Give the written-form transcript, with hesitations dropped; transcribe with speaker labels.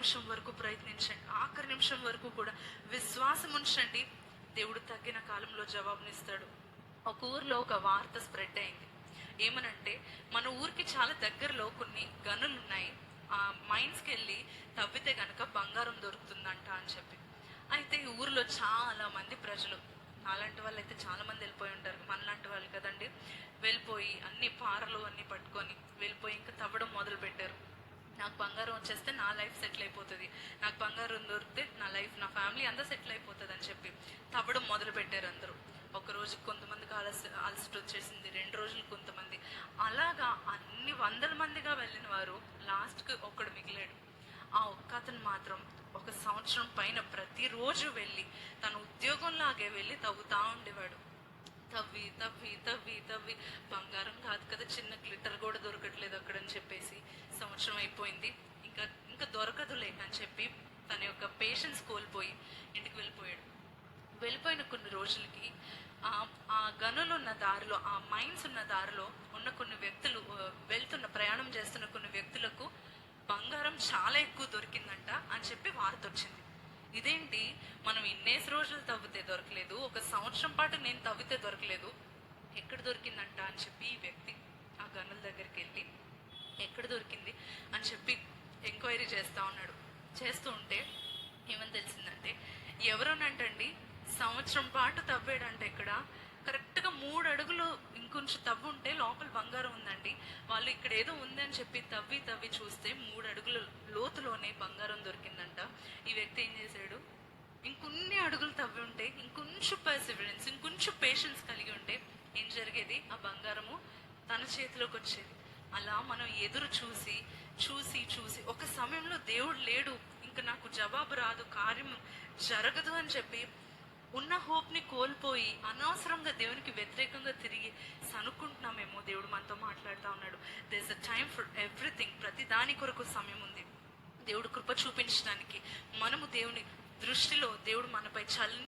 Speaker 1: నిమిషం వరకు ప్రయత్నించండి, ఆఖరి నిమిషం వరకు కూడా విశ్వాసం ఉంచండి. దేవుడు తగ్గిన కాలంలో జవాబునిస్తాడు. ఒక ఊర్లో ఒక వార్త స్ప్రెడ్ అయింది. ఏమనంటే, మన ఊరికి చాలా దగ్గరలో కొన్ని గనులు ఉన్నాయి, ఆ మైన్స్కి వెళ్ళి తవ్వితే గనక బంగారం దొరుకుతుందంట అని చెప్పి. అయితే ఈ ఊర్లో చాలా మంది ప్రజలు, అలాంటి వాళ్ళు అయితే చాలా మంది వెళ్ళిపోయి ఉంటారు, మనలాంటి వాళ్ళు కదండి, వెళ్ళిపోయి అన్ని పారలు అన్ని పట్టుకొని వెళ్ళిపోయి ఇంకా తవ్వడం మొదలు పెట్టారు. నాకు బంగారం వచ్చేస్తే నా లైఫ్ సెటిల్ అయిపోతుంది, నాకు బంగారం దొరికితే నా లైఫ్, నా ఫ్యామిలీ అంతా సెటిల్ అయిపోతుంది అని చెప్పి తవ్వడం మొదలు పెట్టారు అందరూ. ఒక రోజు కొంతమందికి అలసట వచ్చేసింది, 2 రోజులు కొంతమంది, అలాగా అన్ని వందల మందిగా వెళ్ళిన వారు లాస్ట్కి ఒక్కడు మిగిలాడు. ఆ ఒక్క అతను మాత్రం 1 సంవత్సరం పైన ప్రతిరోజు వెళ్ళి తన ఉద్యోగంలాగే వెళ్ళి తవ్వుతా ఉండేవాడు. తవ్వి తవ్వి తవ్వి తవ్వి బంగారం కాదు కదా, చిన్న గ్లిటర్ కూడా దొరకట్లేదు అక్కడ అని చెప్పేసి సంవత్సరం అయిపోయింది. ఇంకా ఇంకా దొరకదులే అని చెప్పి తన యొక్క పేషెన్స్ కోల్పోయి ఇంటికి వెళ్ళిపోయాడు. వెళ్ళిపోయిన కొన్ని రోజులకి ఆ గనులు ఉన్న దారిలో, ఆ మైన్స్ ఉన్న దారిలో ఉన్న కొన్ని వ్యక్తులు, ప్రయాణం చేస్తున్న కొన్ని వ్యక్తులకు బంగారం చాలా ఎక్కువ దొరికిందంట అని చెప్పి వార్త వచ్చింది. ఇదేంటి, మనం ఇన్నేసి రోజులు తవ్వితే దొరకలేదు, 1 సంవత్సరం పాటు నేను తవ్వితే దొరకలేదు, ఎక్కడ దొరికిందంట అని చెప్పి ఈ వ్యక్తి ఆ గనుల దగ్గరికి వెళ్ళి ఎక్కడ దొరికింది అని చెప్పి ఎంక్వైరీ చేస్తూ ఉన్నాడు. చేస్తూ ఉంటే ఏమని తెలిసిందంటే, ఎవరోనంటండి సంవత్సరం పాటు తవ్వాడంటే ఇక్కడ కరెక్ట్గా 3 అడుగులు ఇంకొంచెం తవ్వు ఉంటే లోపల బంగారం ఉందండి. వాళ్ళు ఇక్కడ ఏదో ఉందని చెప్పి తవ్వి తవ్వి చూస్తే 3 అడుగుల లోతులోనే బంగారం దొరికిందంట. ఈ వ్యక్తి ఏం చేశాడు, ఇంకొన్ని అడుగులు తవ్వి ఉంటే, ఇంకొంచెం పర్సివరెన్స్, ఇంకొంచెం పేషెన్స్ కలిగి ఉంటే ఏం జరిగేది, ఆ బంగారము తన చేతిలోకి వచ్చేది. అలా మనం ఎదురు చూసి చూసి చూసి ఒక సమయంలో దేవుడు లేడు, ఇంకా నాకు జవాబు రాదు, కార్యం జరగదు అని చెప్పి ఉన్న హోప్ని కోల్పోయి అనవసరంగా దేవునికి వ్యతిరేకంగా తిరిగి సనుక్కుంటున్నామేమో. దేవుడు మనతో మాట్లాడుతూ ఉన్నాడు, there is a time for everything, ప్రతి దాని కొరకు సమయం ఉంది. దేవుడు కృప చూపించడానికి మనము దేవుని దృష్టిలో దేవుడు మనపై